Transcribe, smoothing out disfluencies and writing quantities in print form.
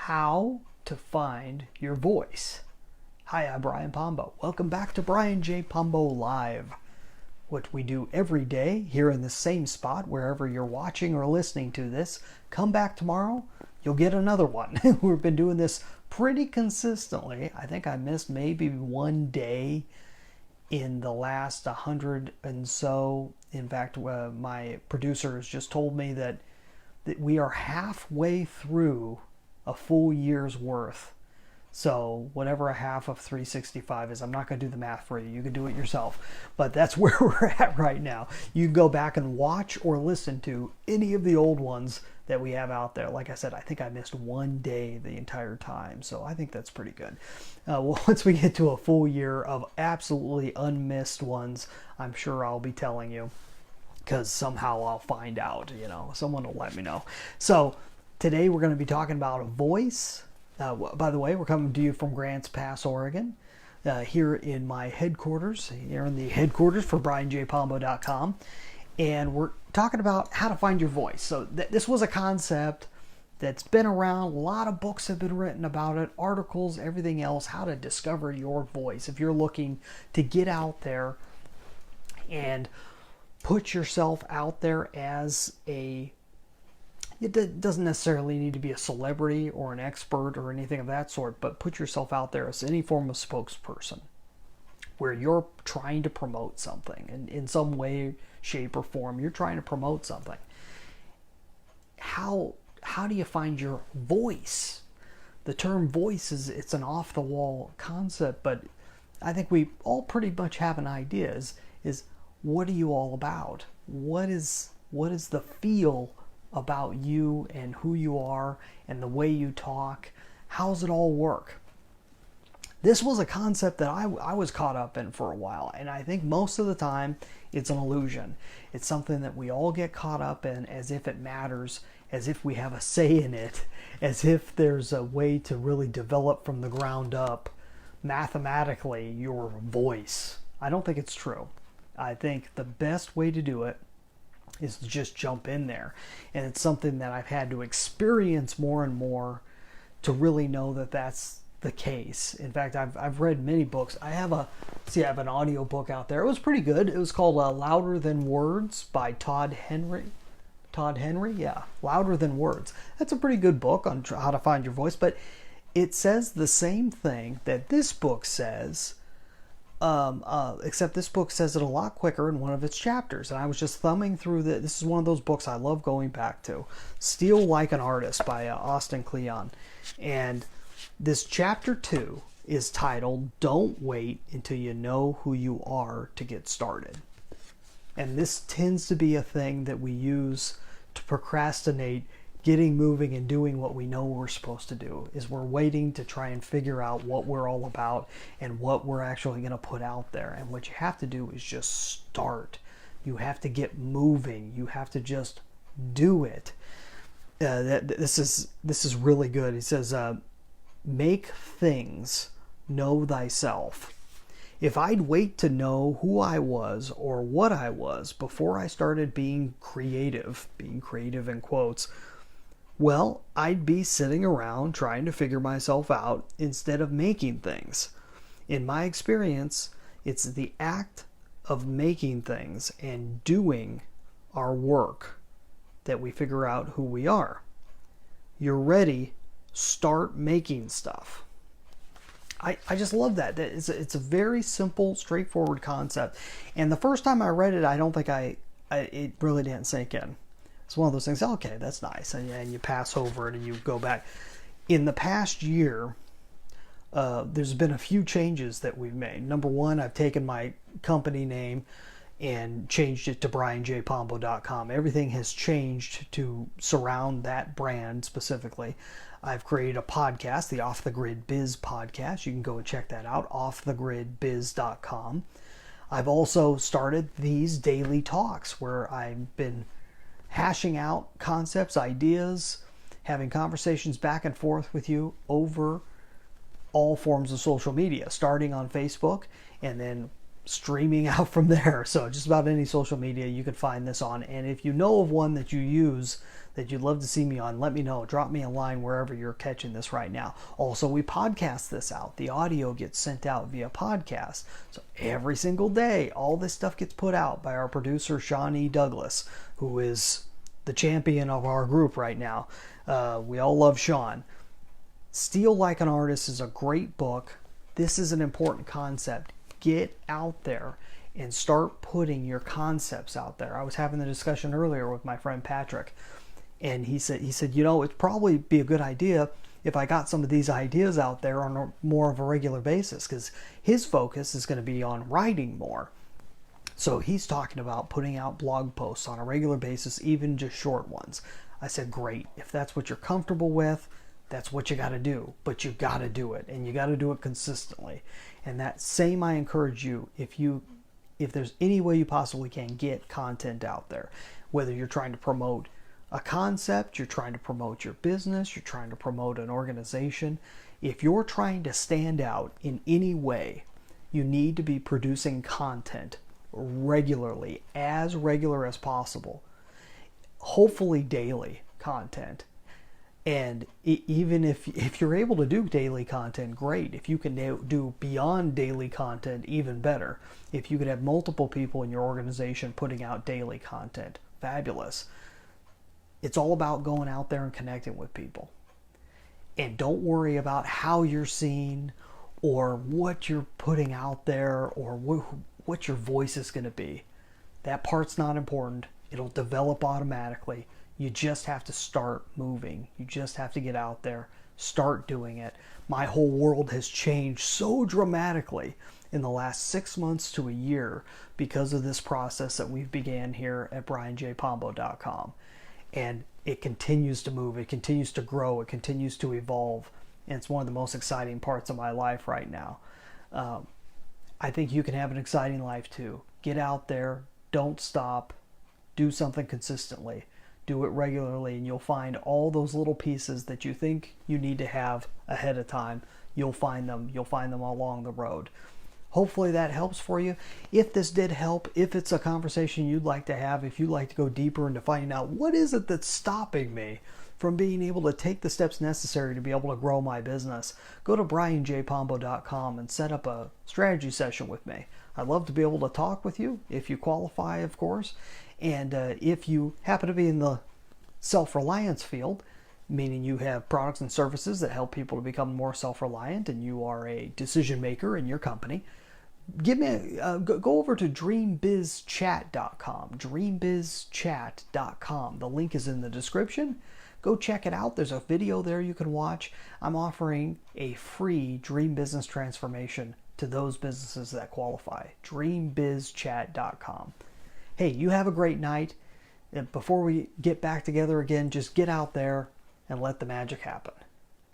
how to find your voice. Hi, I'm Brian Pombo. Welcome back to Brian J. Pombo Live. What we do every day here in the same spot, wherever you're watching or listening to this. Come back tomorrow, you'll get another one. We've been doing this pretty consistently. I think I missed maybe one day in the last 100 and so. In fact, my producer has just told me that we are halfway through a full year's worth. So whatever a half of 365 is, I'm not going to do the math for you. You can do it yourself. But that's where we're at right now. You can go back and watch or listen to any of the old ones that we have out there. Like I said, I think I missed one day the entire time. So I think that's pretty good. Well, once we get to a full year of absolutely unmissed ones, I'm sure I'll be telling you, because somehow I'll find out, someone will let me know. So today we're going to be talking about a voice. By the way, we're coming to you from Grants Pass, Oregon, here in my headquarters, here in the headquarters for BrianJPombo.com. And we're talking about how to find your voice. So this was a concept that's been around. A lot of books have been written about it, articles, everything else, how to discover your voice. If you're looking to get out there and put yourself out there as it doesn't necessarily need to be a celebrity or an expert or anything of that sort, but put yourself out there as any form of spokesperson where you're trying to promote something. And in some way, shape, or form, you're trying to promote something. How do you find your voice? The term voice it's an off-the-wall concept, but I think we all pretty much have an idea is what are you all about? What is the feel about you and who you are and the way you talk? How's it all work? This was a concept that I was caught up in for a while, and I think most of the time it's an illusion. It's something that we all get caught up in as if it matters, as if we have a say in it, as if there's a way to really develop from the ground up mathematically your voice. I don't think it's true. I think the best way to do it is to just jump in there. And it's something that I've had to experience more and more to really know that that's the case. In fact, I've read many books. I have an audio book out there. It was pretty good. It was called Louder Than Words by Todd Henry. Yeah, Louder Than Words. That's a pretty good book on how to find your voice, but it says the same thing that this book says, except this book says it a lot quicker in one of its chapters. And I was just thumbing through this is one of those books I love going back to. Steal Like an Artist by Austin Kleon. And this chapter 2 is titled, Don't Wait Until You Know Who You Are to Get Started. And this tends to be a thing that we use to procrastinate getting moving and doing what we know we're supposed to do, is we're waiting to try and figure out what we're all about and what we're actually going to put out there. And what you have to do is just start. You have to get moving. You have to just do it. This is really good. He says, make things know thyself. If I'd wait to know who I was or what I was before I started being creative in quotes, well, I'd be sitting around trying to figure myself out instead of making things. In my experience, it's the act of making things and doing our work that we figure out who we are. You're ready, start making stuff. I just love that. It's a very simple, straightforward concept. And the first time I read it, I don't think it really didn't sink in. It's one of those things, okay, that's nice, and you pass over it and you go back. In the past year, there's been a few changes that we've made. Number one, I've taken my company name and changed it to BrianJPombo.com. Everything has changed to surround that brand specifically. I've created a podcast, the Off the Grid Biz podcast. You can go and check that out, offthegridbiz.com. I've also started these daily talks where I've been hashing out concepts, ideas, having conversations back and forth with you over all forms of social media, starting on Facebook and then streaming out from there. So just about any social media you can find this on. And if you know of one that you use that you'd love to see me on, let me know. Drop me a line wherever you're catching this right now. Also, we podcast this out. The audio gets sent out via podcast. So every single day, all this stuff gets put out by our producer, Sean E. Douglas, who is the champion of our group right now. We all love Sean. Steal Like an Artist is a great book. This is an important concept. Get out there and start putting your concepts out there. I was having the discussion earlier with my friend Patrick, and he said, it'd probably be a good idea if I got some of these ideas out there on more of a regular basis, because his focus is going to be on writing more. So he's talking about putting out blog posts on a regular basis, even just short ones. I said, great. If that's what you're comfortable with, that's what you got to do. But you got to do it, and you got to do it consistently. And that same, I encourage you, if there's any way you possibly can, get content out there. Whether you're trying to promote a concept, you're trying to promote your business, you're trying to promote an organization. If you're trying to stand out in any way, you need to be producing content regularly, as regular as possible. Hopefully daily content. And even if you're able to do daily content, great. If you can do beyond daily content, even better. If you could have multiple people in your organization putting out daily content, fabulous. It's all about going out there and connecting with people. And don't worry about how you're seen or what you're putting out there or what your voice is going to be. That part's not important. It'll develop automatically. You just have to start moving. You just have to get out there, start doing it. My whole world has changed so dramatically in the last 6 months to a year because of this process that we've began here at brianjpombo.com. And it continues to move, it continues to grow, it continues to evolve. And it's one of the most exciting parts of my life right now. I think you can have an exciting life too. Get out there, don't stop, do something consistently. Do it regularly, and you'll find all those little pieces that you think you need to have ahead of time. You'll find them along the road. Hopefully that helps for you. If this did help, if it's a conversation you'd like to have, if you'd like to go deeper into finding out what is it that's stopping me from being able to take the steps necessary to be able to grow my business, go to brianjpombo.com and set up a strategy session with me. I'd love to be able to talk with you if you qualify, of course. And if you happen to be in the self-reliance field, meaning you have products and services that help people to become more self-reliant, and you are a decision maker in your company, give me go over to dreambizchat.com. dreambizchat.com. The link is in the description. Go check it out. There's a video there you can watch. I'm offering a free Dream Business Transformation to those businesses that qualify. dreambizchat.com. Hey, you have a great night. And before we get back together again, just get out there and let the magic happen.